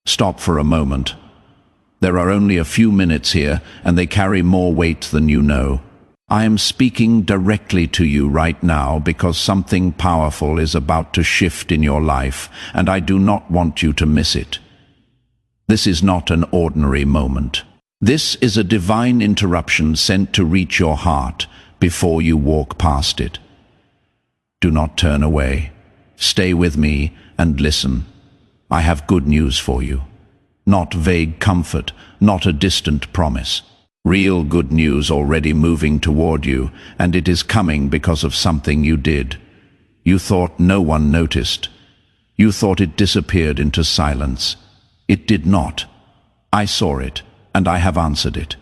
Stop for a moment. There are only a few minutes here, and they carry more weight than you know. I am speaking directly to you right now because something powerful is about to shift in your life, and I do not want you to miss it. This is not an ordinary moment. This is a divine interruption sent to reach your heart before you walk past it. Do not turn away. Stay with me and listen. I have good news for you. Not vague comfort, not a distant promise. Real good news already moving toward you, and it is coming because of something you did. You thought no one noticed. You thought it disappeared into silence. It did not. I saw it, and I have answered it.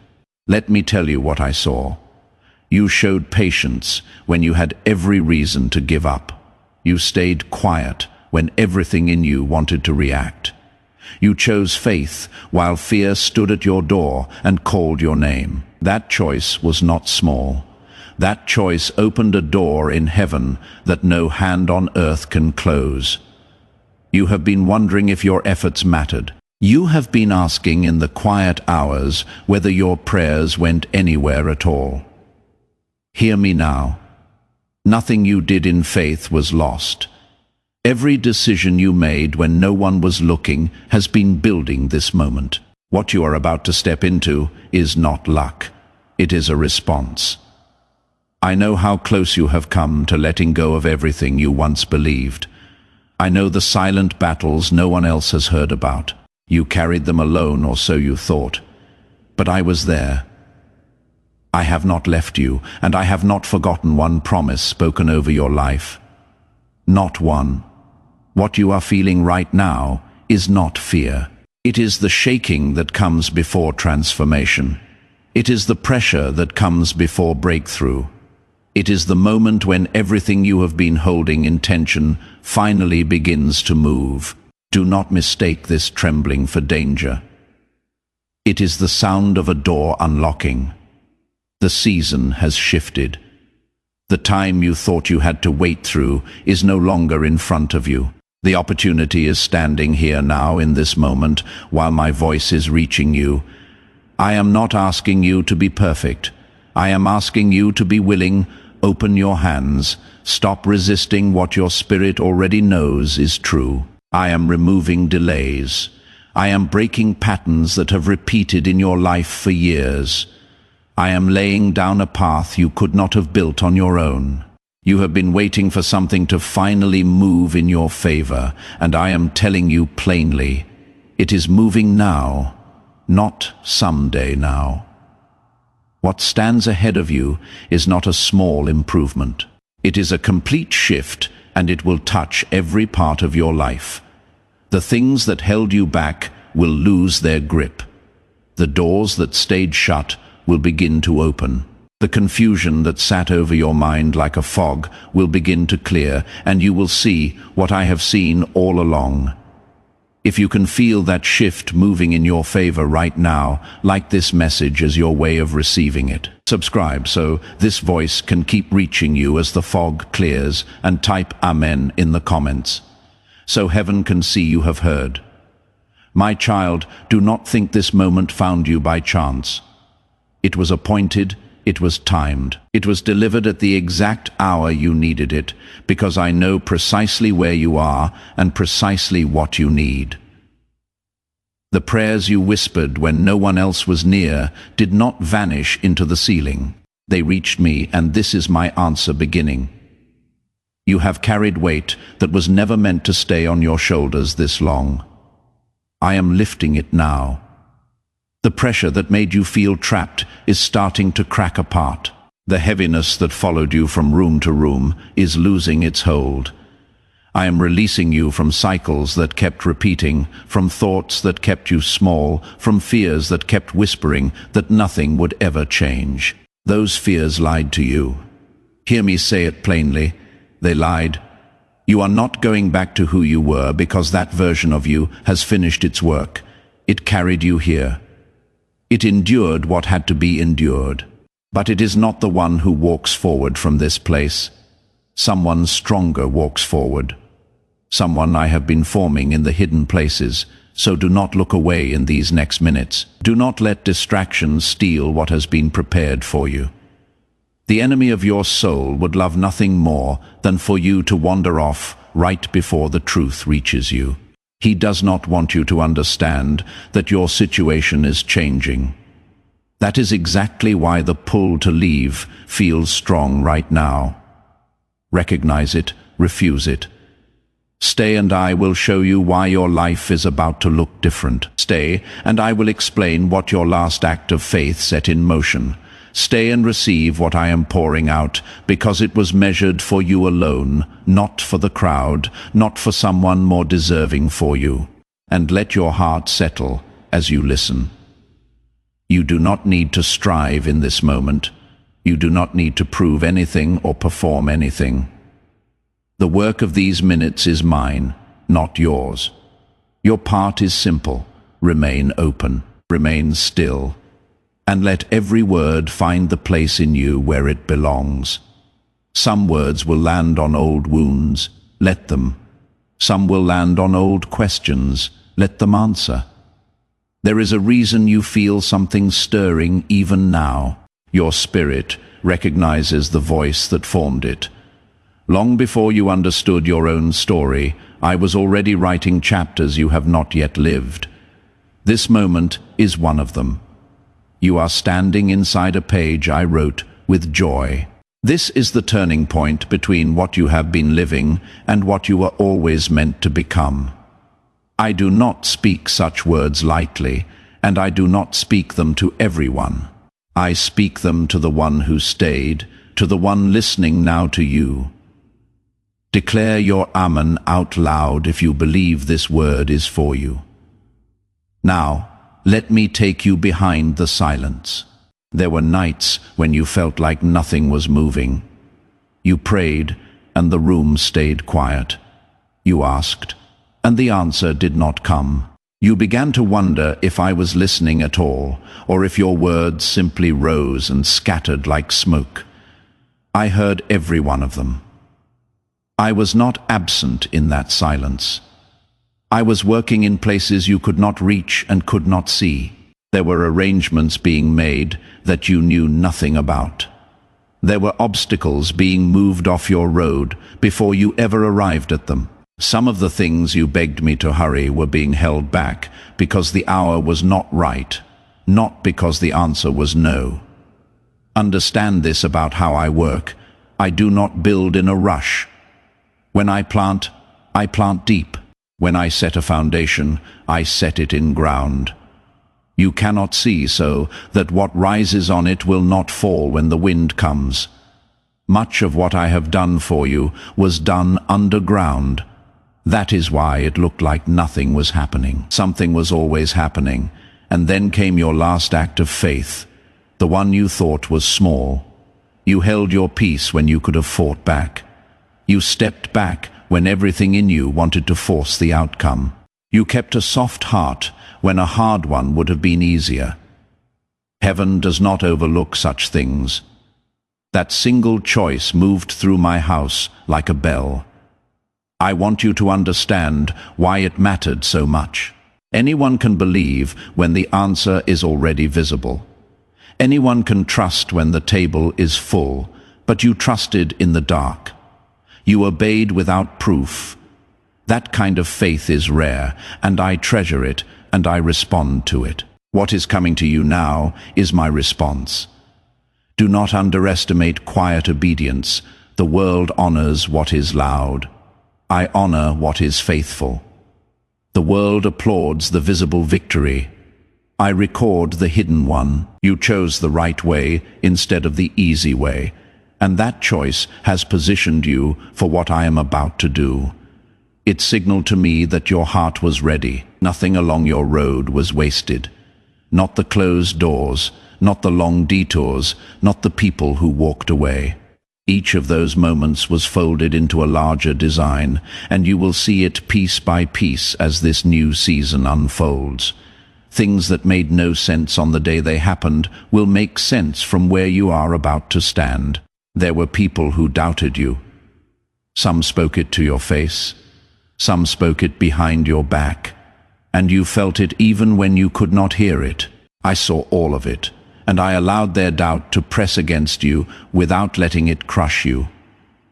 Let me tell you what I saw. You showed patience when you had every reason to give up. You stayed quiet when everything in you wanted to react. You chose faith while fear stood at your door and called your name. That choice was not small. That choice opened a door in heaven that no hand on earth can close. You have been wondering if your efforts mattered. You have been asking in the quiet hours whether your prayers went anywhere at all. Hear me now. Nothing you did in faith was lost. Every decision you made when no one was looking has been building this moment. What you are about to step into is not luck. It is a response. I know how close you have come to letting go of everything you once believed. I know the silent battles no one else has heard about. You carried them alone, or so you thought. But I was there. I have not left you, and I have not forgotten one promise spoken over your life. Not one. What you are feeling right now is not fear. It is the shaking that comes before transformation. It is the pressure that comes before breakthrough. It is the moment when everything you have been holding in tension finally begins to move. Do not mistake this trembling for danger. It is the sound of a door unlocking. The season has shifted. The time you thought you had to wait through is no longer in front of you. The opportunity is standing here now in this moment while my voice is reaching you. I am not asking you to be perfect. I am asking you to be willing. Open your hands. Stop resisting what your spirit already knows is true. I am removing delays. I am breaking patterns that have repeated in your life for years. I am laying down a path you could not have built on your own. You have been waiting for something to finally move in your favor, and I am telling you plainly, it is moving now, not someday now. What stands ahead of you is not a small improvement. It is a complete shift, and it will touch every part of your life. The things that held you back will lose their grip. The doors that stayed shut will begin to open. The confusion that sat over your mind like a fog will begin to clear, and you will see what I have seen all along. If you can feel that shift moving in your favor right now, like this message as your way of receiving it. Subscribe so this voice can keep reaching you as the fog clears, and type Amen in the comments, so heaven can see you have heard. My child, do not think this moment found you by chance. It was appointed. It was timed. It was delivered at the exact hour you needed it, because I know precisely where you are and precisely what you need. The prayers you whispered when no one else was near did not vanish into the ceiling. They reached me, and this is my answer beginning. You have carried weight that was never meant to stay on your shoulders this long. I am lifting it now. The pressure that made you feel trapped is starting to crack apart. The heaviness that followed you from room to room is losing its hold. I am releasing you from cycles that kept repeating, from thoughts that kept you small, from fears that kept whispering that nothing would ever change. Those fears lied to you. Hear me say it plainly. They lied. You are not going back to who you were because that version of you has finished its work. It carried you here. It endured what had to be endured. But it is not the one who walks forward from this place. Someone stronger walks forward. Someone I have been forming in the hidden places, So do not look away in these next minutes. Do not let distractions steal what has been prepared for you. The enemy of your soul would love nothing more than for you to wander off right before the truth reaches you. He does not want you to understand that your situation is changing. That is exactly why the pull to leave feels strong right now. Recognize it, refuse it. Stay and I will show you why your life is about to look different. Stay and I will explain what your last act of faith set in motion. Stay and receive what I am pouring out, because it was measured for you alone, not for the crowd, not for someone more deserving for you. And let your heart settle as you listen. You do not need to strive in this moment. You do not need to prove anything or perform anything. The work of these minutes is mine, not yours. Your part is simple. Remain open, remain still, and let every word find the place in you where it belongs. Some words will land on old wounds. Let them. Some will land on old questions. Let them answer. There is a reason you feel something stirring even now. Your spirit recognizes the voice that formed it. Long before you understood your own story, I was already writing chapters you have not yet lived. This moment is one of them. You are standing inside a page I wrote with joy. This is the turning point between what you have been living and what you were always meant to become. I do not speak such words lightly, and I do not speak them to everyone. I speak them to the one who stayed, to the one listening now to you. Declare your Amen out loud if you believe this word is for you. Now, let me take you behind the silence. There were nights when you felt like nothing was moving. You prayed, and the room stayed quiet. You asked, and the answer did not come. You began to wonder if I was listening at all, or if your words simply rose and scattered like smoke. I heard every one of them. I was not absent in that silence. I was working in places you could not reach and could not see. There were arrangements being made that you knew nothing about. There were obstacles being moved off your road before you ever arrived at them. Some of the things you begged me to hurry were being held back because the hour was not right, not because the answer was no. Understand this about how I work. I do not build in a rush. When I plant deep. When I set a foundation, I set it in ground. You cannot see so that what rises on it will not fall when the wind comes. Much of what I have done for you was done underground. That is why it looked like nothing was happening. Something was always happening, and then came your last act of faith, the one you thought was small. You held your peace when you could have fought back. You stepped back when everything in you wanted to force the outcome. You kept a soft heart when a hard one would have been easier. Heaven does not overlook such things. That single choice moved through my house like a bell. I want you to understand why it mattered so much. Anyone can believe when the answer is already visible. Anyone can trust when the table is full, but you trusted in the dark. You obeyed without proof. That kind of faith is rare, and I treasure it, and I respond to it. What is coming to you now is my response. Do not underestimate quiet obedience. The world honors what is loud. I honor what is faithful. The world applauds the visible victory. I record the hidden one. You chose the right way instead of the easy way, and that choice has positioned you for what I am about to do. It signaled to me that your heart was ready. Nothing along your road was wasted. Not the closed doors, not the long detours, not the people who walked away. Each of those moments was folded into a larger design, and you will see it piece by piece as this new season unfolds. Things that made no sense on the day they happened will make sense from where you are about to stand. There were people who doubted you. Some spoke it to your face. Some spoke it behind your back. And you felt it even when you could not hear it. I saw all of it, and I allowed their doubt to press against you without letting it crush you.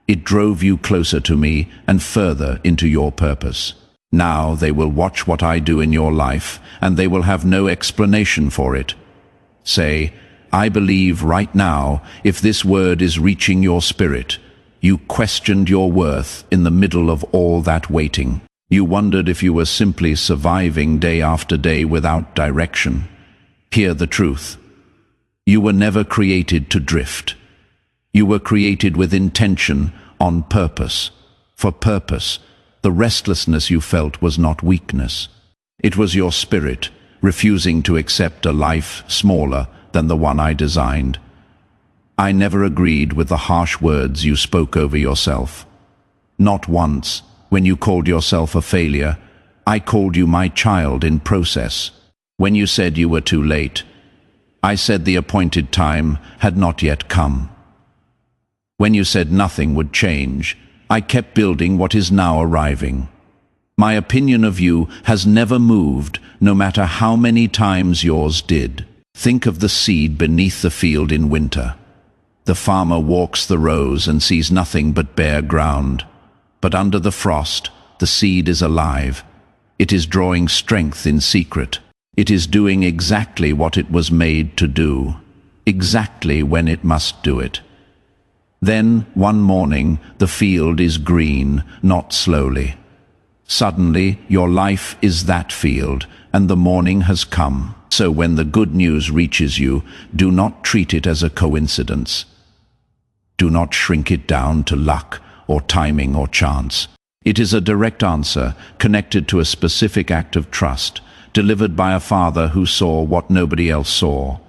It drove you closer to me and further into your purpose. Now they will watch what I do in your life, and they will have no explanation for it. Say, I believe right now, if this word is reaching your spirit, you questioned your worth in the middle of all that waiting. You wondered if you were simply surviving day after day without direction. Hear the truth. You were never created to drift. You were created with intention, on purpose. For purpose, the restlessness you felt was not weakness. It was your spirit, refusing to accept a life smaller than the one I designed. I never agreed with the harsh words you spoke over yourself. Not once, when you called yourself a failure, I called you my child in process. When you said you were too late, I said the appointed time had not yet come. When you said nothing would change, I kept building what is now arriving. My opinion of you has never moved, no matter how many times yours did. Think of the seed beneath the field in winter. The farmer walks the rows and sees nothing but bare ground. But under the frost, the seed is alive. It is drawing strength in secret. It is doing exactly what it was made to do, exactly when it must do it. Then, one morning, the field is green, not slowly. Suddenly, your life is that field, and the morning has come. So when the good news reaches you, do not treat it as a coincidence. Do not shrink it down to luck, or timing, or chance. It is a direct answer, connected to a specific act of trust, delivered by a father who saw what nobody else saw.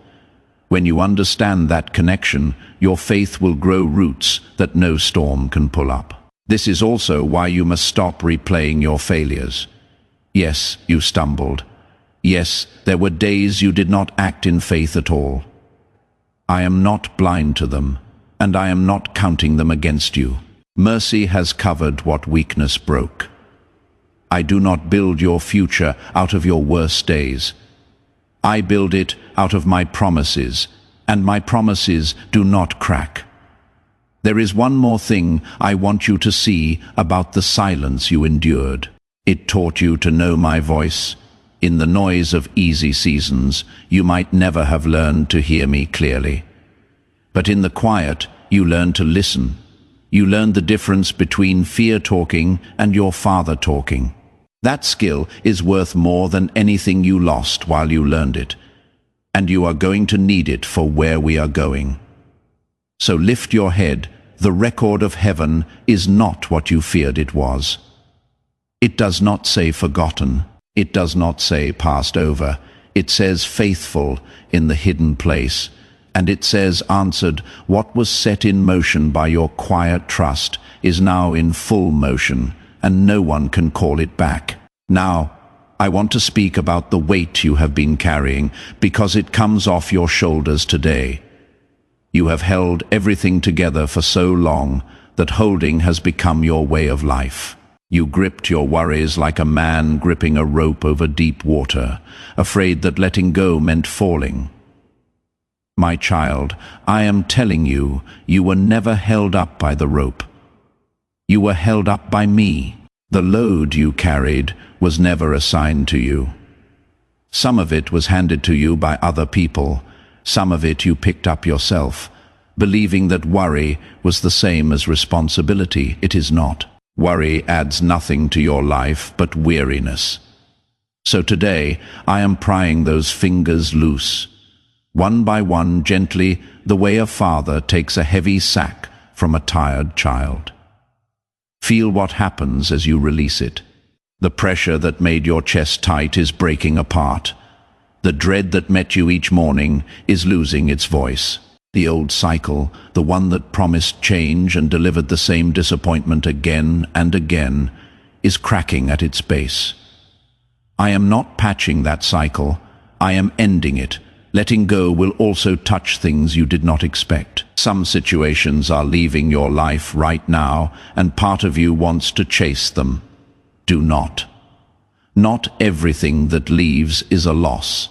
When you understand that connection, your faith will grow roots that no storm can pull up. This is also why you must stop replaying your failures. Yes, you stumbled. Yes, there were days you did not act in faith at all. I am not blind to them, and I am not counting them against you. Mercy has covered what weakness broke. I do not build your future out of your worst days. I build it out of my promises, and my promises do not crack. There is one more thing I want you to see about the silence you endured. It taught you to know my voice. In the noise of easy seasons, you might never have learned to hear me clearly. But in the quiet, you learned to listen. You learned the difference between fear talking and your father talking. That skill is worth more than anything you lost while you learned it, and you are going to need it for where we are going. So lift your head. The record of heaven is not what you feared it was. It does not say forgotten. It does not say passed over. It says faithful in the hidden place. And it says answered. What was set in motion by your quiet trust is now in full motion, and no one can call it back. Now, I want to speak about the weight you have been carrying, because it comes off your shoulders today. You have held everything together for so long that holding has become your way of life. You gripped your worries like a man gripping a rope over deep water, afraid that letting go meant falling. My child, I am telling you, you were never held up by the rope. You were held up by me. The load you carried was never assigned to you. Some of it was handed to you by other people. Some of it you picked up yourself, believing that worry was the same as responsibility. It is not. Worry adds nothing to your life but weariness. So today, I am prying those fingers loose. One by one, gently, the way a father takes a heavy sack from a tired child. Feel what happens as you release it. The pressure that made your chest tight is breaking apart. The dread that met you each morning is losing its voice. The old cycle, the one that promised change and delivered the same disappointment again and again, is cracking at its base. I am not patching that cycle. I am ending it. Letting go will also touch things you did not expect. Some situations are leaving your life right now, and part of you wants to chase them. Do not. Not everything that leaves is a loss.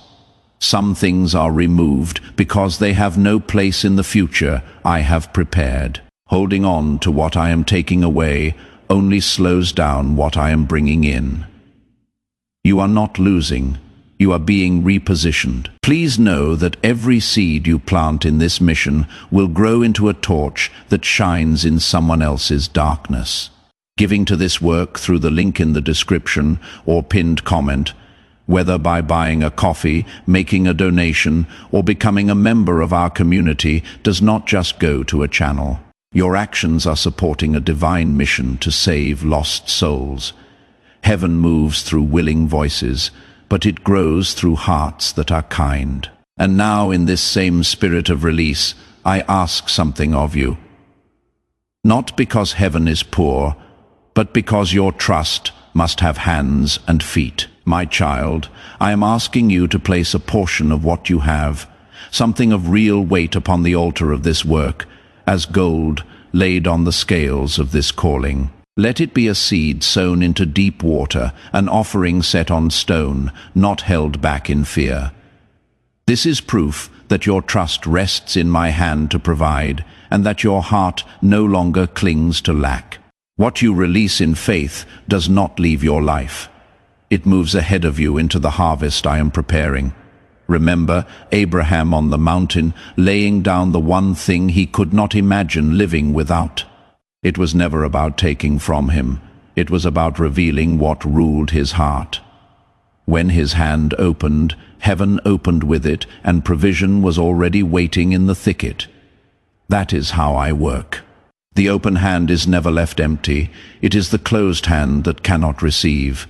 Some things are removed because they have no place in the future I have prepared. Holding on to what I am taking away only slows down what I am bringing in. You are not losing. You are being repositioned. Please know that every seed you plant in this mission will grow into a torch that shines in someone else's darkness. Giving to this work through the link in the description or pinned comment, whether by buying a coffee, making a donation, or becoming a member of our community, does not just go to a channel. Your actions are supporting a divine mission to save lost souls. Heaven moves through willing voices, but it grows through hearts that are kind. And now, in this same spirit of release, I ask something of you. Not because heaven is poor, but because your trust must have hands and feet. My child, I am asking you to place a portion of what you have, something of real weight, upon the altar of this work, as gold laid on the scales of this calling. Let it be a seed sown into deep water, an offering set on stone, not held back in fear. This is proof that your trust rests in my hand to provide, and that your heart no longer clings to lack. What you release in faith does not leave your life. It moves ahead of you into the harvest I am preparing. Remember Abraham on the mountain, laying down the one thing he could not imagine living without. It was never about taking from him. It was about revealing what ruled his heart. When his hand opened, heaven opened with it, and provision was already waiting in the thicket. That is how I work. The open hand is never left empty. It is the closed hand that cannot receive.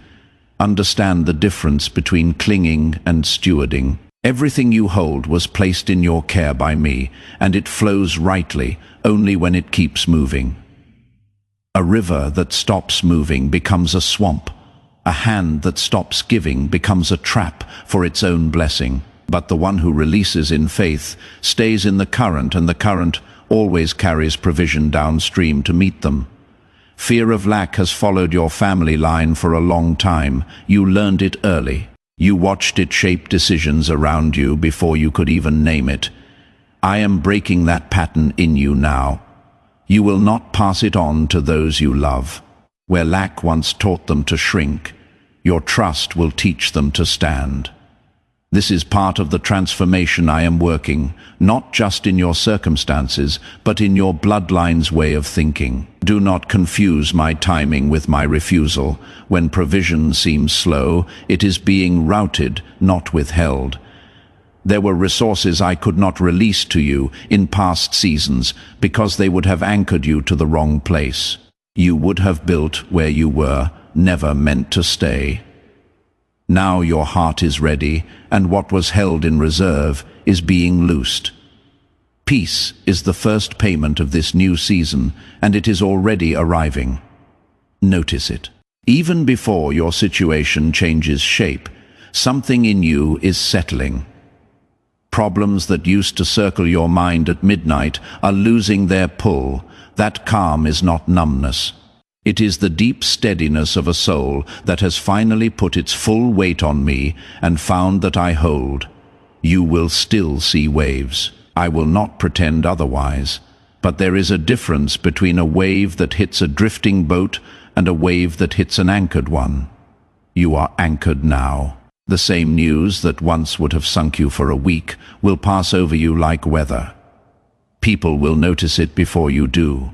Understand the difference between clinging and stewarding. Everything you hold was placed in your care by me, and it flows rightly only when it keeps moving. A river that stops moving becomes a swamp. A hand that stops giving becomes a trap for its own blessing. But the one who releases in faith stays in the current, and the current always carries provision downstream to meet them. Fear of lack has followed your family line for a long time. You learned it early. You watched it shape decisions around you before you could even name it. I am breaking that pattern in you now. You will not pass it on to those you love. Where lack once taught them to shrink, your trust will teach them to stand. This is part of the transformation I am working, not just in your circumstances, but in your bloodline's way of thinking. Do not confuse my timing with my refusal. When provision seems slow, it is being routed, not withheld. There were resources I could not release to you in past seasons because they would have anchored you to the wrong place. You would have built where you were, never meant to stay. Now your heart is ready, and what was held in reserve is being loosed. Peace is the first payment of this new season, and it is already arriving. Notice it. Even before your situation changes shape, something in you is settling. Problems that used to circle your mind at midnight are losing their pull. That calm is not numbness. It is the deep steadiness of a soul that has finally put its full weight on me and found that I hold. You will still see waves. I will not pretend otherwise. But there is a difference between a wave that hits a drifting boat and a wave that hits an anchored one. You are anchored now. The same news that once would have sunk you for a week will pass over you like weather. People will notice it before you do.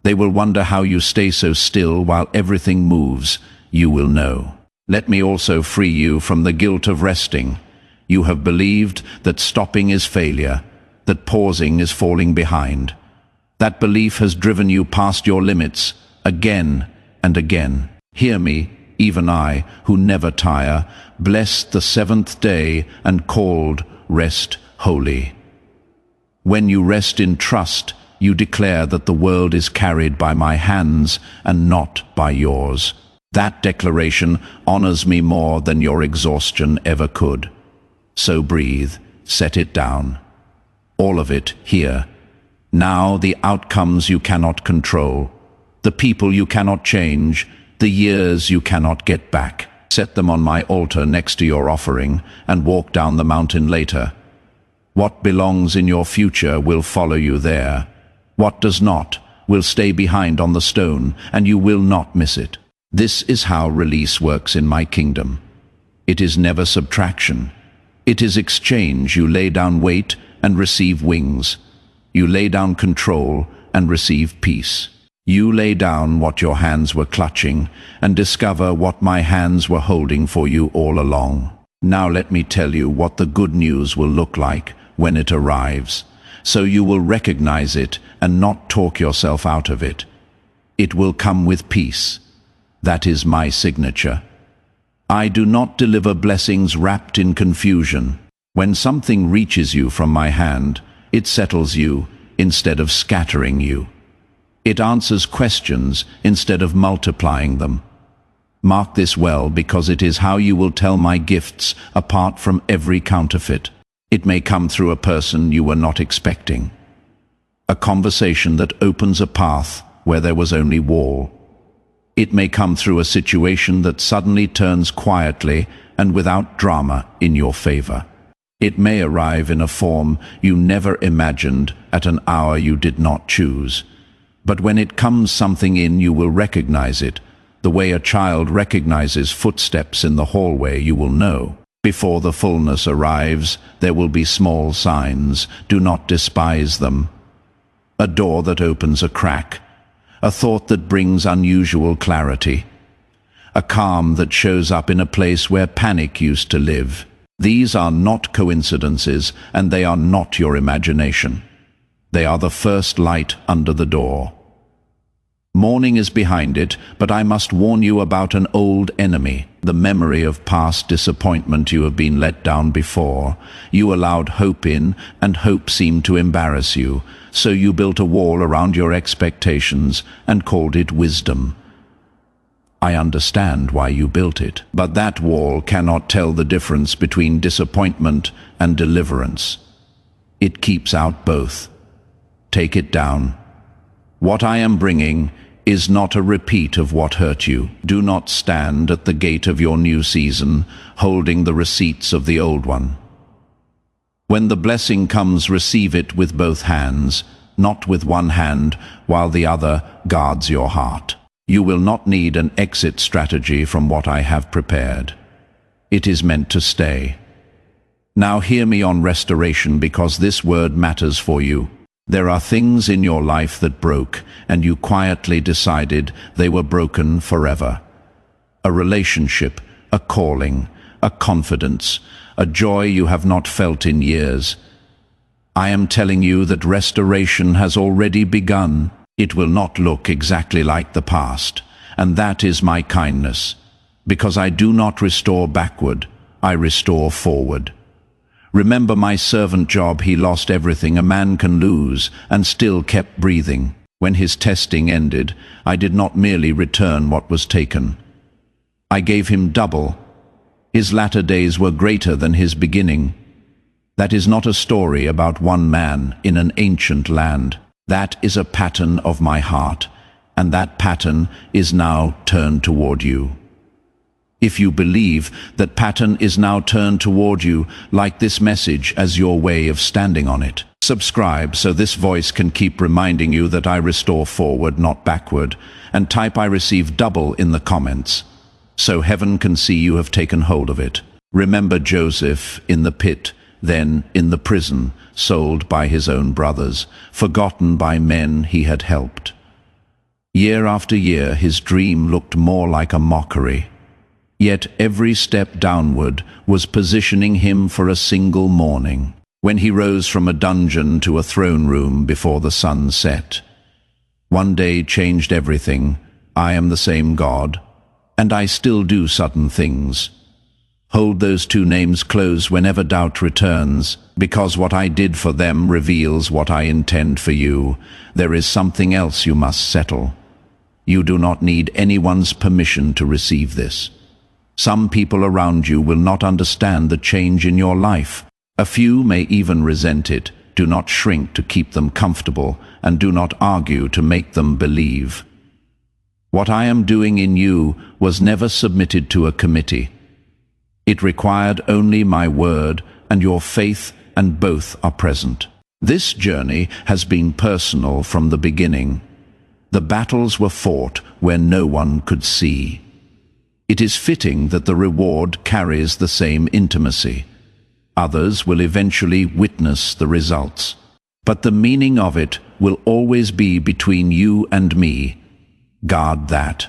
They will wonder how you stay so still while everything moves. You will know. Let me also free you from the guilt of resting. You have believed that stopping is failure, that pausing is falling behind. That belief has driven you past your limits again and again. Hear me, even I, who never tire, blessed the seventh day and called rest holy. When you rest in trust, you declare that the world is carried by my hands and not by yours. That declaration honors me more than your exhaustion ever could. So breathe, set it down. All of it here. Now the outcomes you cannot control, the people you cannot change, the years you cannot get back. Set them on my altar next to your offering, and walk down the mountain later. What belongs in your future will follow you there. What does not will stay behind on the stone, and you will not miss it. This is how release works in my kingdom. It is never subtraction. It is exchange. You lay down weight and receive wings. You lay down control and receive peace. You lay down what your hands were clutching and discover what my hands were holding for you all along. Now let me tell you what the good news will look like when it arrives, so you will recognize it and not talk yourself out of it. It will come with peace. That is my signature. I do not deliver blessings wrapped in confusion. When something reaches you from my hand, it settles you instead of scattering you. It answers questions instead of multiplying them. Mark this well, because it is how you will tell my gifts apart from every counterfeit. It may come through a person you were not expecting. A conversation that opens a path where there was only wall. It may come through a situation that suddenly turns quietly and without drama in your favor. It may arrive in a form you never imagined at an hour you did not choose. But when it comes something in, you will recognize it. The way a child recognizes footsteps in the hallway, you will know. Before the fullness arrives, there will be small signs. Do not despise them. A door that opens a crack. A thought that brings unusual clarity. A calm that shows up in a place where panic used to live. These are not coincidences, and they are not your imagination. They are the first light under the door. Morning is behind it, but I must warn you about an old enemy, the memory of past disappointment. You have been let down before. You allowed hope in, and hope seemed to embarrass you, so you built a wall around your expectations and called it wisdom. I understand why you built it, but that wall cannot tell the difference between disappointment and deliverance. It keeps out both. Take it down. What I am bringing is not a repeat of what hurt you. Do not stand at the gate of your new season, holding the receipts of the old one. When the blessing comes, receive it with both hands, not with one hand, while the other guards your heart. You will not need an exit strategy from what I have prepared. It is meant to stay. Now hear me on restoration, because this word matters for you. There are things in your life that broke, and you quietly decided they were broken forever. A relationship, a calling, a confidence, a joy you have not felt in years. I am telling you that restoration has already begun. It will not look exactly like the past, and that is my kindness. Because I do not restore backward, I restore forward. Remember my servant Job. He lost everything a man can lose and still kept breathing. When his testing ended, I did not merely return what was taken. I gave him double. His latter days were greater than his beginning. That is not a story about one man in an ancient land. That is a pattern of my heart, and that pattern is now turned toward you. If you believe that pattern is now turned toward you, like this message as your way of standing on it. Subscribe so this voice can keep reminding you that I restore forward, not backward, and type I receive double in the comments, so heaven can see you have taken hold of it. Remember Joseph in the pit, then in the prison, sold by his own brothers, forgotten by men he had helped. Year after year his dream looked more like a mockery. Yet every step downward was positioning him for a single morning, when he rose from a dungeon to a throne room before the sun set. One day changed everything. I am the same God, and I still do sudden things. Hold those two names close whenever doubt returns, because what I did for them reveals what I intend for you. There is something else you must settle. You do not need anyone's permission to receive this. Some people around you will not understand the change in your life. A few may even resent it. Do not shrink to keep them comfortable, and do not argue to make them believe. What I am doing in you was never submitted to a committee. It required only my word and your faith, and both are present. This journey has been personal from the beginning. The battles were fought where no one could see. It is fitting that the reward carries the same intimacy. Others will eventually witness the results. But the meaning of it will always be between you and me. Guard that.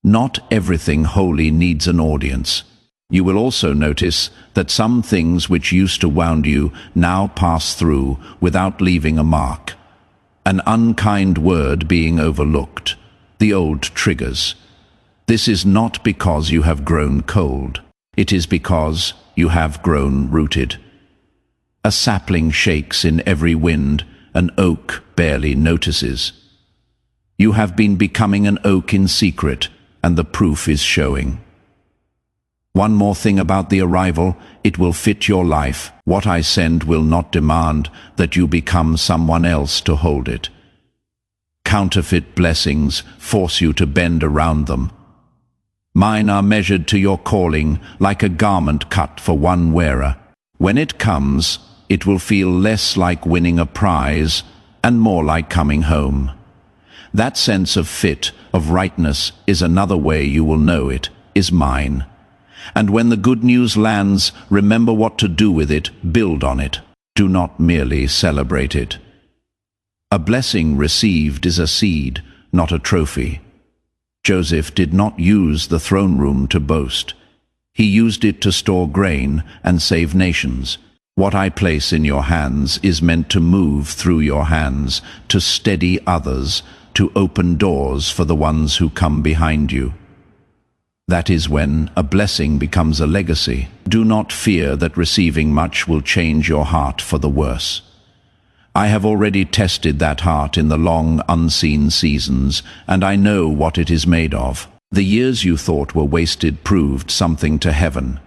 Not everything holy needs an audience. You will also notice that some things which used to wound you now pass through without leaving a mark. An unkind word being overlooked. The old triggers. This is not because you have grown cold. It is because you have grown rooted. A sapling shakes in every wind, an oak barely notices. You have been becoming an oak in secret, and the proof is showing. One more thing about the arrival, it will fit your life. What I send will not demand that you become someone else to hold it. Counterfeit blessings force you to bend around them. Mine are measured to your calling like a garment cut for one wearer. When it comes, it will feel less like winning a prize and more like coming home. That sense of fit, of rightness, is another way you will know it, is mine. And when the good news lands, remember what to do with it, build on it. Do not merely celebrate it. A blessing received is a seed, not a trophy. Joseph did not use the throne room to boast. He used it to store grain and save nations. What I place in your hands is meant to move through your hands, to steady others, to open doors for the ones who come behind you. That is when a blessing becomes a legacy. Do not fear that receiving much will change your heart for the worse. I have already tested that heart in the long, unseen seasons, and I know what it is made of. The years you thought were wasted proved something to heaven.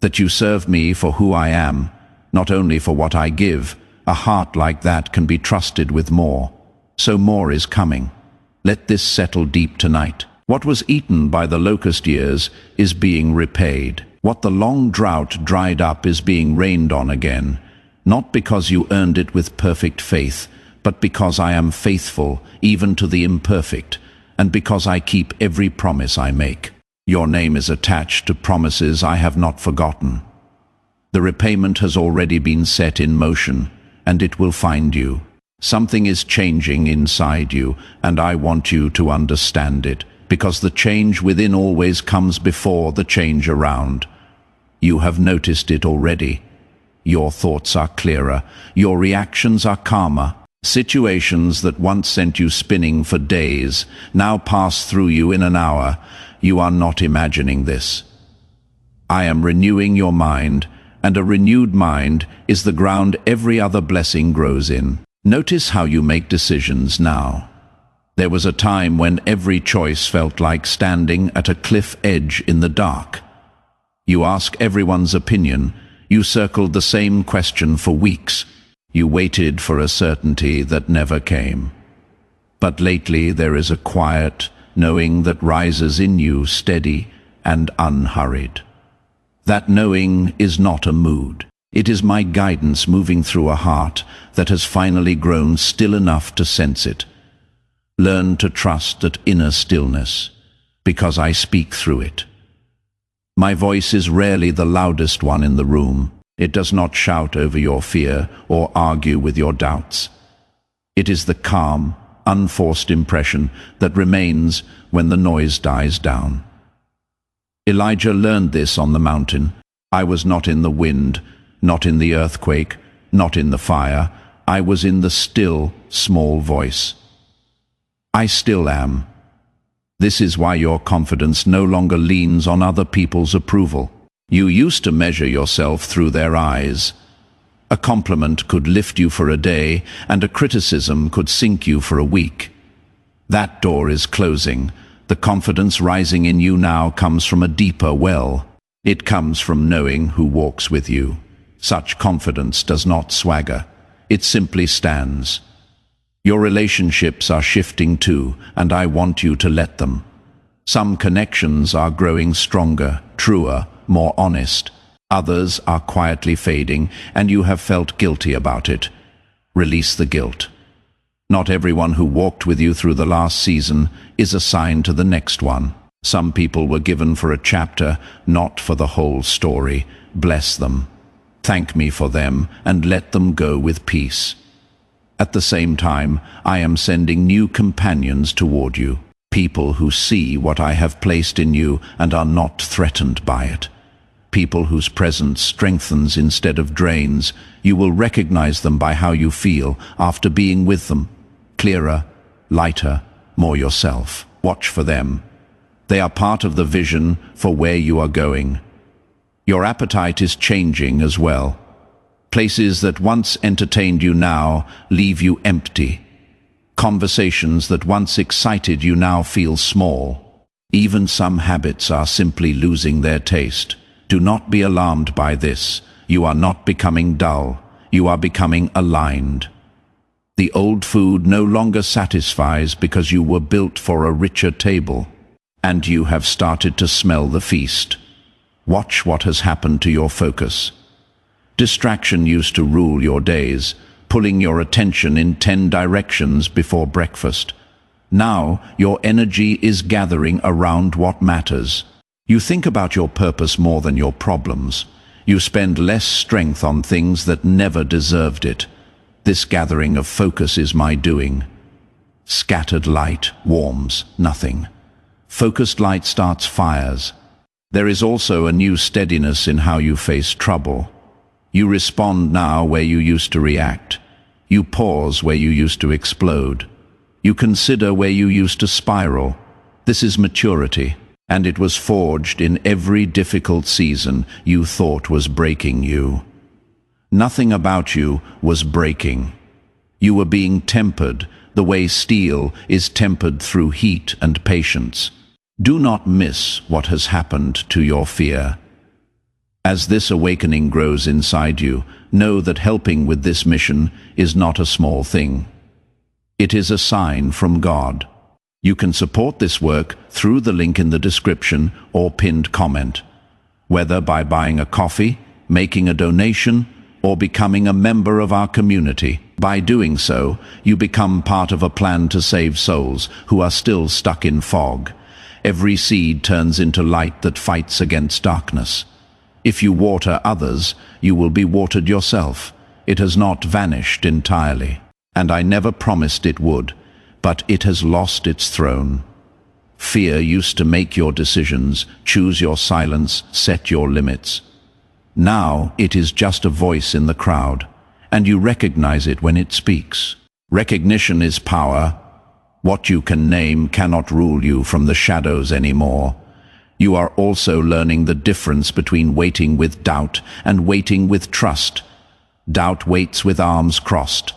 That you serve me for who I am, not only for what I give. A heart like that can be trusted with more. So more is coming. Let this settle deep tonight. What was eaten by the locust years is being repaid. What the long drought dried up is being rained on again. Not because you earned it with perfect faith, but because I am faithful even to the imperfect, and because I keep every promise I make. Your name is attached to promises I have not forgotten. The repayment has already been set in motion, and it will find you. Something is changing inside you, and I want you to understand it, because the change within always comes before the change around. You have noticed it already. Your thoughts are clearer, your reactions are calmer. Situations that once sent you spinning for days now pass through you in an hour. You are not imagining this. I am renewing your mind, and a renewed mind is the ground every other blessing grows in. Notice how you make decisions now. There was a time when every choice felt like standing at a cliff edge in the dark. You ask everyone's opinion. You circled the same question for weeks. You waited for a certainty that never came. But lately there is a quiet knowing that rises in you, steady and unhurried. That knowing is not a mood. It is my guidance moving through a heart that has finally grown still enough to sense it. Learn to trust that inner stillness, because I speak through it. My voice is rarely the loudest one in the room. It does not shout over your fear or argue with your doubts. It is the calm, unforced impression that remains when the noise dies down. Elijah learned this on the mountain. I was not in the wind, not in the earthquake, not in the fire. I was in the still, small voice. I still am. This is why your confidence no longer leans on other people's approval. You used to measure yourself through their eyes. A compliment could lift you for a day, and a criticism could sink you for a week. That door is closing. The confidence rising in you now comes from a deeper well. It comes from knowing who walks with you. Such confidence does not swagger. It simply stands. Your relationships are shifting too, and I want you to let them. Some connections are growing stronger, truer, more honest. Others are quietly fading, and you have felt guilty about it. Release the guilt. Not everyone who walked with you through the last season is assigned to the next one. Some people were given for a chapter, not for the whole story. Bless them. Thank me for them, and let them go with peace. At the same time, I am sending new companions toward you. People who see what I have placed in you and are not threatened by it. People whose presence strengthens instead of drains. You will recognize them by how you feel after being with them. Clearer, lighter, more yourself. Watch for them. They are part of the vision for where you are going. Your appetite is changing as well. Places that once entertained you now leave you empty. Conversations that once excited you now feel small. Even some habits are simply losing their taste. Do not be alarmed by this. You are not becoming dull. You are becoming aligned. The old food no longer satisfies because you were built for a richer table, and you have started to smell the feast. Watch what has happened to your focus. Distraction used to rule your days, pulling your attention in 10 directions before breakfast. Now your energy is gathering around what matters. You think about your purpose more than your problems. You spend less strength on things that never deserved it. This gathering of focus is my doing. Scattered light warms nothing. Focused light starts fires. There is also a new steadiness in how you face trouble. You respond now where you used to react. You pause where you used to explode. You consider where you used to spiral. This is maturity, and it was forged in every difficult season you thought was breaking you. Nothing about you was breaking. You were being tempered, the way steel is tempered through heat and patience. Do not miss what has happened to your fear. As this awakening grows inside you, know that helping with this mission is not a small thing. It is a sign from God. You can support this work through the link in the description or pinned comment, whether by buying a coffee, making a donation, or becoming a member of our community. By doing so, you become part of a plan to save souls who are still stuck in fog. Every seed turns into light that fights against darkness. If you water others, you will be watered yourself. It has not vanished entirely, and I never promised it would, but it has lost its throne. Fear used to make your decisions, choose your silence, set your limits. Now it is just a voice in the crowd, and you recognize it when it speaks. Recognition is power. What you can name cannot rule you from the shadows anymore. You are also learning the difference between waiting with doubt and waiting with trust. Doubt waits with arms crossed,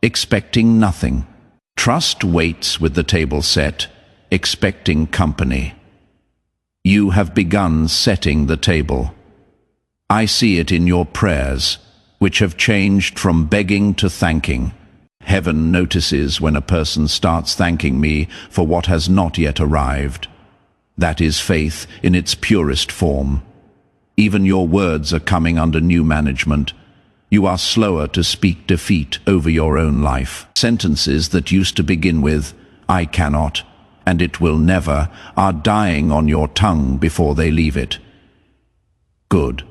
expecting nothing. Trust waits with the table set, expecting company. You have begun setting the table. I see it in your prayers, which have changed from begging to thanking. Heaven notices when a person starts thanking me for what has not yet arrived. That is faith in its purest form. Even your words are coming under new management. You are slower to speak defeat over your own life. Sentences that used to begin with, "I cannot," and "it will never," are dying on your tongue before they leave it. Good.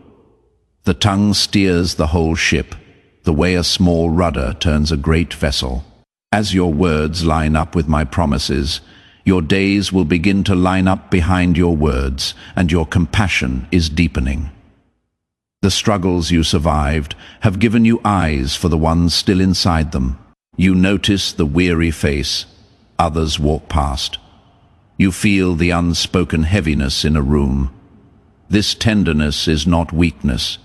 The tongue steers the whole ship, the way a small rudder turns a great vessel. As your words line up with my promises, your days will begin to line up behind your words, and your compassion is deepening. The struggles you survived have given you eyes for the ones still inside them. You notice the weary face others walk past. You feel the unspoken heaviness in a room. This tenderness is not weakness,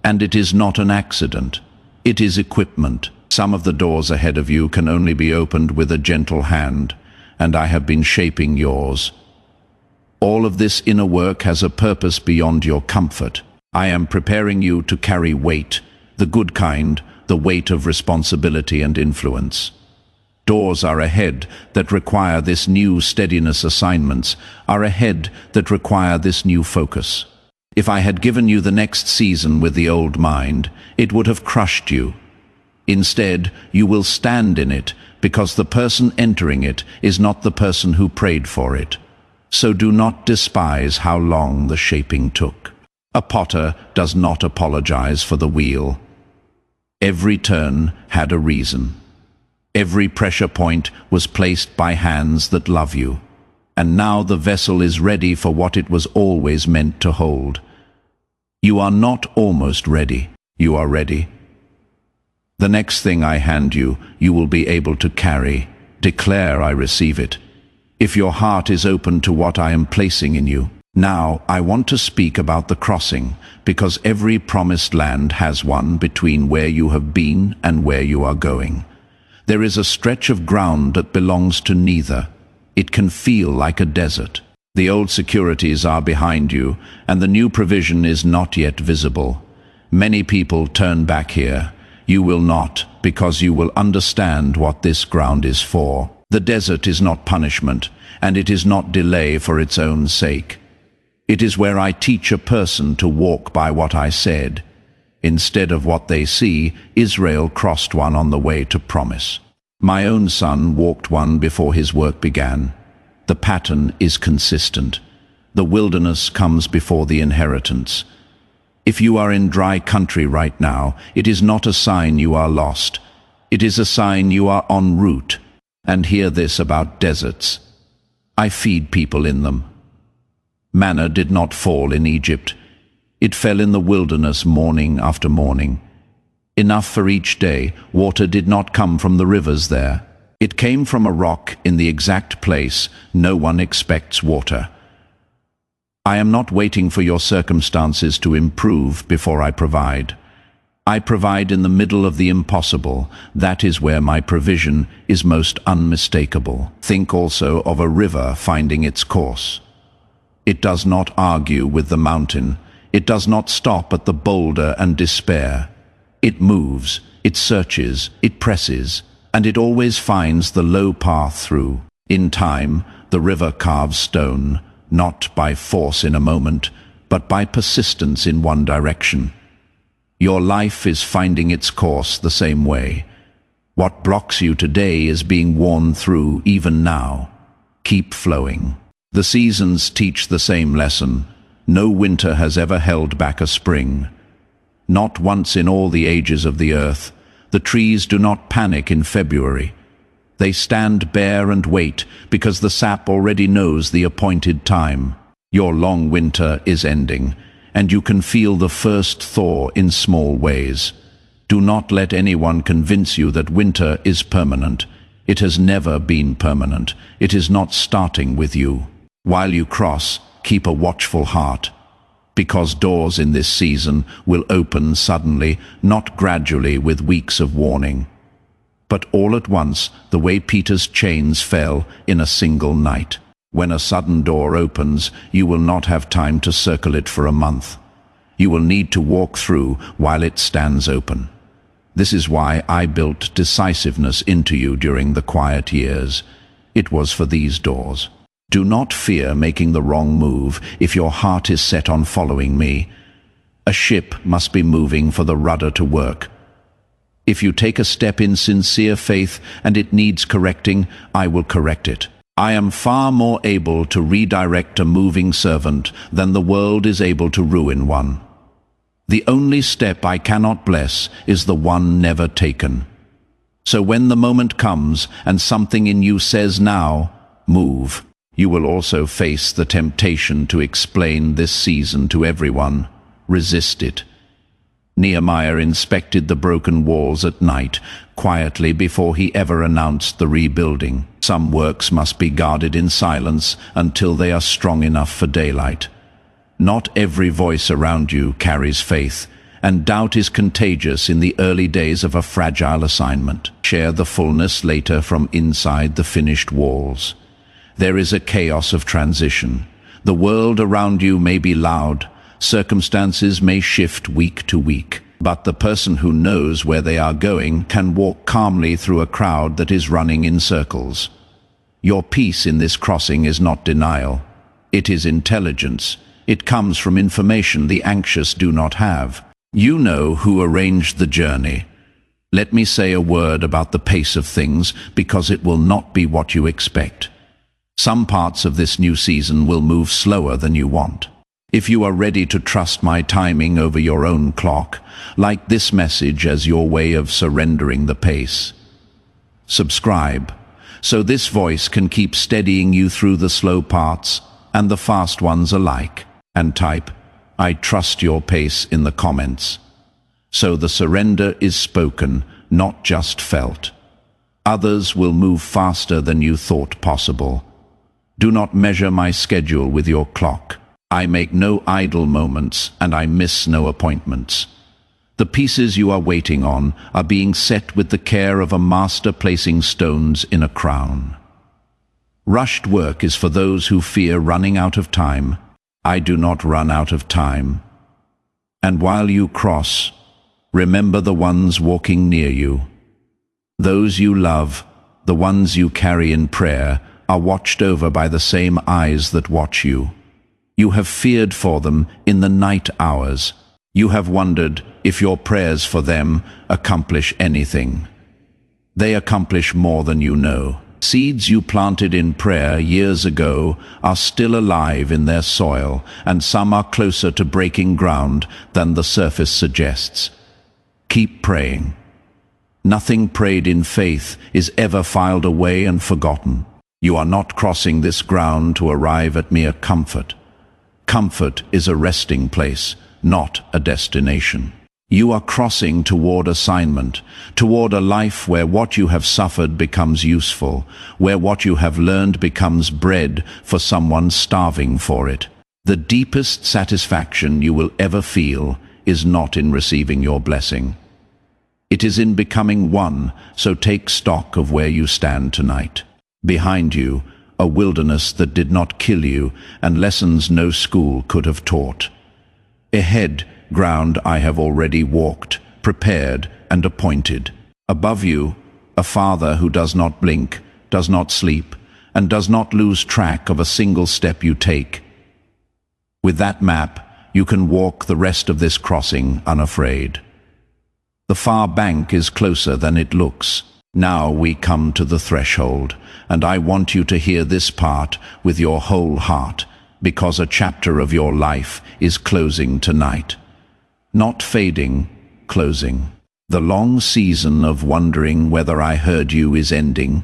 and it is not an accident. It is equipment. Some of the doors ahead of you can only be opened with a gentle hand, and I have been shaping yours. All of this inner work has a purpose beyond your comfort. I am preparing you to carry weight, the good kind, the weight of responsibility and influence. Doors are ahead that require this new steadiness. Assignments are ahead that require this new focus. If I had given you the next season with the old mind, it would have crushed you. Instead, you will stand in it, because the person entering it is not the person who prayed for it. So do not despise how long the shaping took. A potter does not apologize for the wheel. Every turn had a reason. Every pressure point was placed by hands that love you. And now the vessel is ready for what it was always meant to hold. You are not almost ready. You are ready. The next thing I hand you, you will be able to carry. Declare I receive it. If your heart is open to what I am placing in you. Now, I want to speak about the crossing, because every promised land has one between where you have been and where you are going. There is a stretch of ground that belongs to neither. It can feel like a desert. The old securities are behind you, and the new provision is not yet visible. Many people turn back here. You will not, because you will understand what this ground is for. The desert is not punishment, and it is not delay for its own sake. It is where I teach a person to walk by what I said. Instead of what they see, Israel crossed one on the way to promise. My own son walked one before his work began. The pattern is consistent. The wilderness comes before the inheritance. If you are in dry country right now, it is not a sign you are lost. It is a sign you are en route. And hear this about deserts. I feed people in them. Manna did not fall in Egypt. It fell in the wilderness morning after morning. Enough for each day. Water did not come from the rivers there. It came from a rock in the exact place no one expects water. I am not waiting for your circumstances to improve before I provide. I provide in the middle of the impossible. That is where my provision is most unmistakable. Think also of a river finding its course. It does not argue with the mountain. It does not stop at the boulder and despair. It moves, it searches, it presses, and it always finds the low path through. In time, the river carves stone, not by force in a moment, but by persistence in one direction. Your life is finding its course the same way. What blocks you today is being worn through even now. Keep flowing. The seasons teach the same lesson. No winter has ever held back a spring. Not once in all the ages of the earth. The trees do not panic in February. They stand bare and wait, because the sap already knows the appointed time. Your long winter is ending, and you can feel the first thaw in small ways. Do not let anyone convince you that winter is permanent. It has never been permanent. It is not starting with you. While you cross, keep a watchful heart, because doors in this season will open suddenly, not gradually with weeks of warning, but all at once, the way Peter's chains fell in a single night. When a sudden door opens, you will not have time to circle it for a month. You will need to walk through while it stands open. This is why I built decisiveness into you during the quiet years. It was for these doors. Do not fear making the wrong move if your heart is set on following me. A ship must be moving for the rudder to work. If you take a step in sincere faith and it needs correcting, I will correct it. I am far more able to redirect a moving servant than the world is able to ruin one. The only step I cannot bless is the one never taken. So when the moment comes and something in you says now, move. You will also face the temptation to explain this season to everyone. Resist it. Nehemiah inspected the broken walls at night, quietly before he ever announced the rebuilding. Some works must be guarded in silence until they are strong enough for daylight. Not every voice around you carries faith, and doubt is contagious in the early days of a fragile assignment. Share the fullness later from inside the finished walls. There is a chaos of transition. The world around you may be loud. Circumstances may shift week to week. But the person who knows where they are going can walk calmly through a crowd that is running in circles. Your peace in this crossing is not denial. It is intelligence. It comes from information the anxious do not have. You know who arranged the journey. Let me say a word about the pace of things, because it will not be what you expect. Some parts of this new season will move slower than you want. If you are ready to trust my timing over your own clock, like this message as your way of surrendering the pace. Subscribe, so this voice can keep steadying you through the slow parts and the fast ones alike, and type, "I trust your pace" in the comments. So the surrender is spoken, not just felt. Others will move faster than you thought possible. Do not measure my schedule with your clock. I make no idle moments, and I miss no appointments. The pieces you are waiting on are being set with the care of a master placing stones in a crown. Rushed work is for those who fear running out of time. I do not run out of time. And while you cross, remember the ones walking near you. Those you love, the ones you carry in prayer, are watched over by the same eyes that watch you. You have feared for them in the night hours. You have wondered if your prayers for them accomplish anything. They accomplish more than you know. Seeds you planted in prayer years ago are still alive in their soil, and some are closer to breaking ground than the surface suggests. Keep praying. Nothing prayed in faith is ever filed away and forgotten. You are not crossing this ground to arrive at mere comfort. Comfort is a resting place, not a destination. You are crossing toward assignment, toward a life where what you have suffered becomes useful, where what you have learned becomes bread for someone starving for it. The deepest satisfaction you will ever feel is not in receiving your blessing. It is in becoming one, so take stock of where you stand tonight. Behind you, a wilderness that did not kill you, and lessons no school could have taught. Ahead, ground I have already walked, prepared, and appointed. Above you, a Father who does not blink, does not sleep, and does not lose track of a single step you take. With that map, you can walk the rest of this crossing unafraid. The far bank is closer than it looks. Now we come to the threshold, and I want you to hear this part with your whole heart, because a chapter of your life is closing tonight. Not fading, closing. The long season of wondering whether I heard you is ending,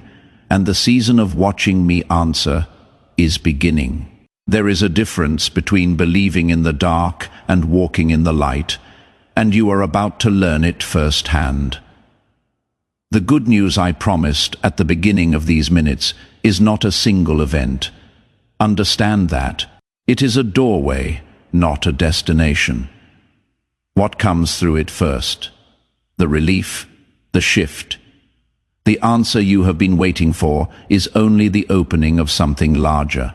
and the season of watching me answer is beginning. There is a difference between believing in the dark and walking in the light, and you are about to learn it firsthand. The good news I promised at the beginning of these minutes is not a single event. Understand that. It is a doorway, not a destination. What comes through it first? The relief, the shift. The answer you have been waiting for is only the opening of something larger.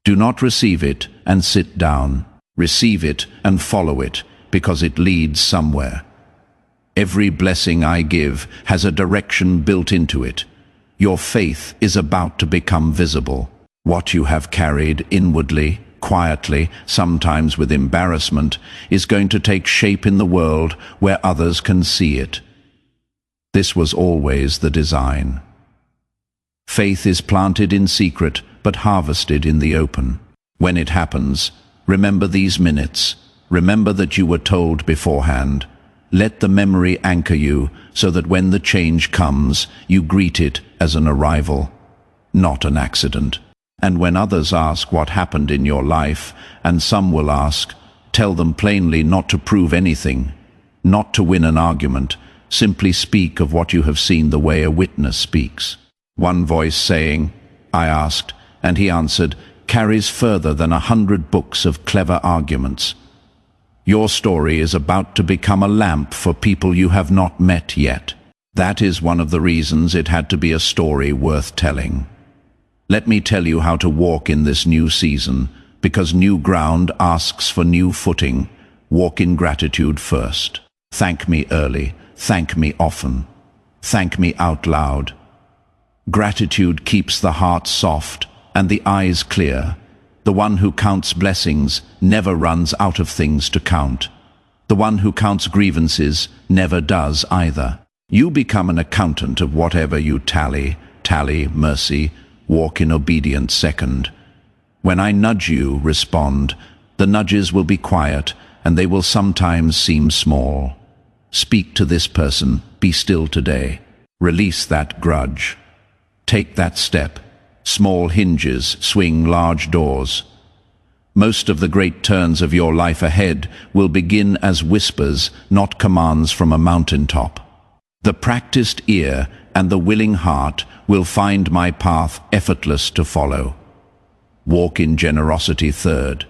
Do not receive it and sit down. Receive it and follow it, because it leads somewhere. Every blessing I give has a direction built into it. Your faith is about to become visible. What you have carried inwardly, quietly, sometimes with embarrassment, is going to take shape in the world where others can see it. This was always the design. Faith is planted in secret, but harvested in the open. When it happens, remember these minutes. Remember that you were told beforehand. Let the memory anchor you so that when the change comes, you greet it as an arrival, not an accident. And when others ask what happened in your life, and some will ask, tell them plainly not to prove anything, not to win an argument. Simply speak of what you have seen the way a witness speaks. One voice saying, I asked, and he answered, carries further than 100 books of clever arguments. Your story is about to become a lamp for people you have not met yet. That is one of the reasons it had to be a story worth telling. Let me tell you how to walk in this new season, because new ground asks for new footing, Walk in gratitude first. Thank me early. Thank me often. Thank me out loud. Gratitude keeps the heart soft and the eyes clear. The one who counts blessings never runs out of things to count. The one who counts grievances never does either. You become an accountant of whatever you tally, mercy, walk in obedience second. When I nudge you, respond. The nudges will be quiet, and they will sometimes seem small. Speak to this person, be still today. Release that grudge. Take that step. Small hinges swing large doors. Most of the great turns of your life ahead will begin as whispers, not commands from a mountaintop. The practiced ear and the willing heart will find my path effortless to follow. Walk in generosity third.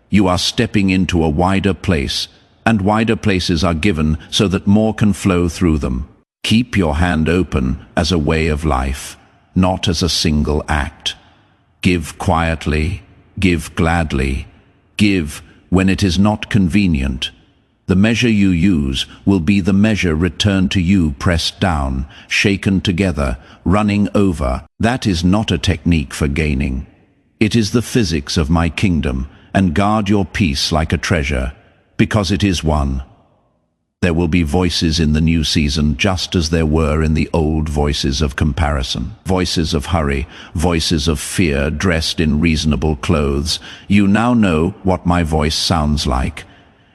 You are stepping into a wider place, and wider places are given so that more can flow through them. Keep your hand open as a way of life, not as a single act. Give quietly, give gladly, give when it is not convenient. The measure you use will be the measure returned to you, pressed down, shaken together, running over. That is not a technique for gaining. It is the physics of my kingdom, and guard your peace like a treasure, because it is one. There will be voices in the new season just as there were in the old, voices of comparison, voices of hurry, voices of fear dressed in reasonable clothes. You now know what my voice sounds like.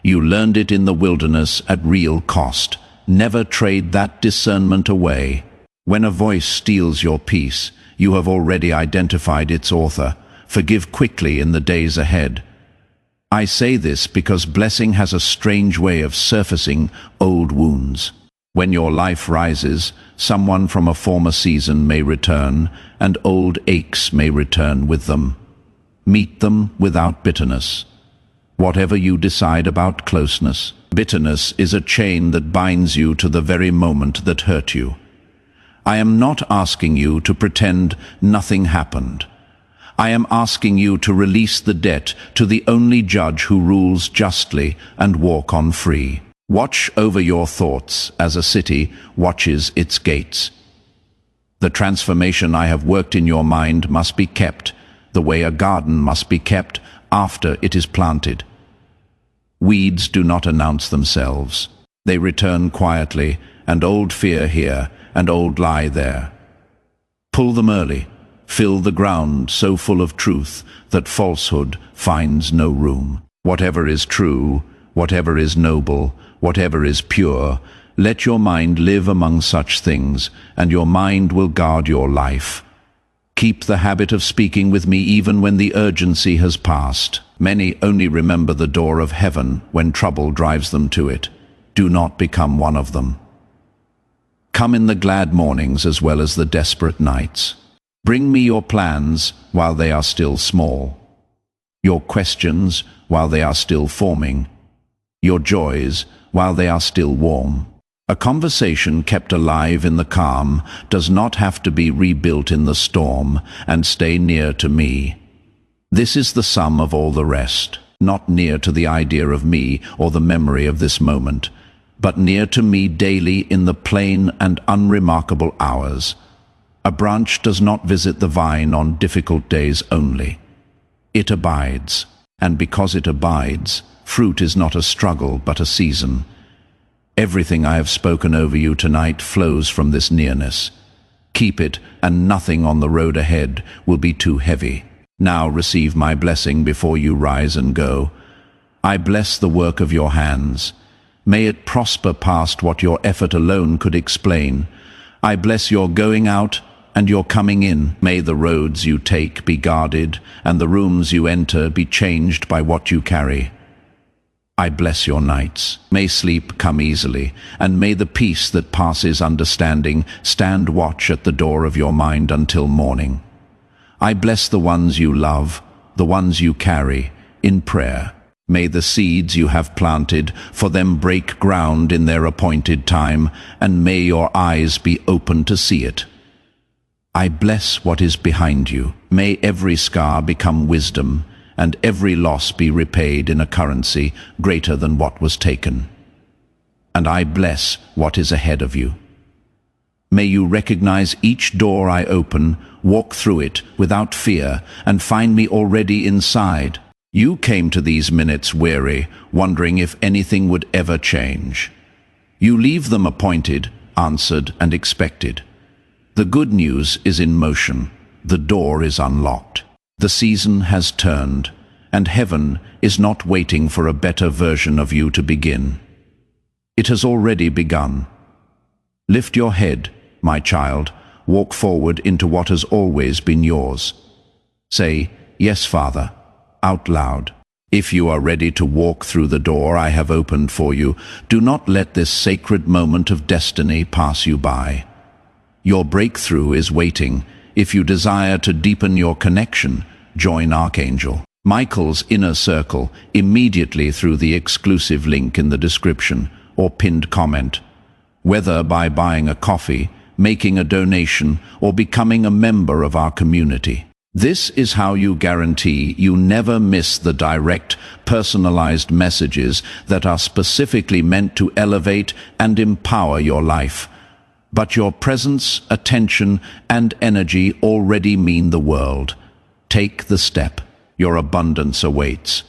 You learned it in the wilderness at real cost. Never trade that discernment away. When a voice steals your peace, you have already identified its author. Forgive quickly in the days ahead. I say this because blessing has a strange way of surfacing old wounds. When your life rises, someone from a former season may return, and old aches may return with them. Meet them without bitterness. Whatever you decide about closeness, bitterness is a chain that binds you to the very moment that hurt you. I am not asking you to pretend nothing happened. I am asking you to release the debt to the only judge who rules justly and walk on free. Watch over your thoughts as a city watches its gates. The transformation I have worked in your mind must be kept, the way a garden must be kept after it is planted. Weeds do not announce themselves. They return quietly, and old fear here and old lie there. Pull them early. Fill the ground so full of truth that falsehood finds no room. Whatever is true, whatever is noble, whatever is pure, let your mind live among such things, and your mind will guard your life. Keep the habit of speaking with me even when the urgency has passed. Many only remember the door of heaven when trouble drives them to it. Do not become one of them. Come in the glad mornings as well as the desperate nights. Bring me your plans while they are still small, your questions while they are still forming, your joys while they are still warm. A conversation kept alive in the calm does not have to be rebuilt in the storm and stay near to me. This is the sum of all the rest, not near to the idea of me or the memory of this moment, but near to me daily in the plain and unremarkable hours. A branch does not visit the vine on difficult days only. It abides, and because it abides, fruit is not a struggle but a season. Everything I have spoken over you tonight flows from this nearness. Keep it, and nothing on the road ahead will be too heavy. Now receive my blessing before you rise and go. I bless the work of your hands. May it prosper past what your effort alone could explain. I bless your going out and your coming in. May the roads you take be guarded, and the rooms you enter be changed by what you carry. I bless your nights. May sleep come easily, and may the peace that passes understanding stand watch at the door of your mind until morning. I bless the ones you love, the ones you carry, in prayer. May the seeds you have planted for them break ground in their appointed time, and may your eyes be open to see it. I bless what is behind you. May every scar become wisdom, and every loss be repaid in a currency greater than what was taken. And I bless what is ahead of you. May you recognize each door I open, walk through it without fear, and find me already inside. You came to these minutes weary, wondering if anything would ever change. You leave them appointed, answered, and expected. The good news is in motion. The door is unlocked. The season has turned, and heaven is not waiting for a better version of you to begin. It has already begun. Lift your head, my child, walk forward into what has always been yours. Say, "Yes, Father," out loud. If you are ready to walk through the door I have opened for you, do not let this sacred moment of destiny pass you by. Your breakthrough is waiting. If you desire to deepen your connection, join Archangel Michael's inner circle immediately through the exclusive link in the description or pinned comment. Whether by buying a coffee, making a donation, or becoming a member of our community. This is how you guarantee you never miss the direct, personalized messages that are specifically meant to elevate and empower your life. But your presence, attention, and energy already mean the world. Take the step. Your abundance awaits.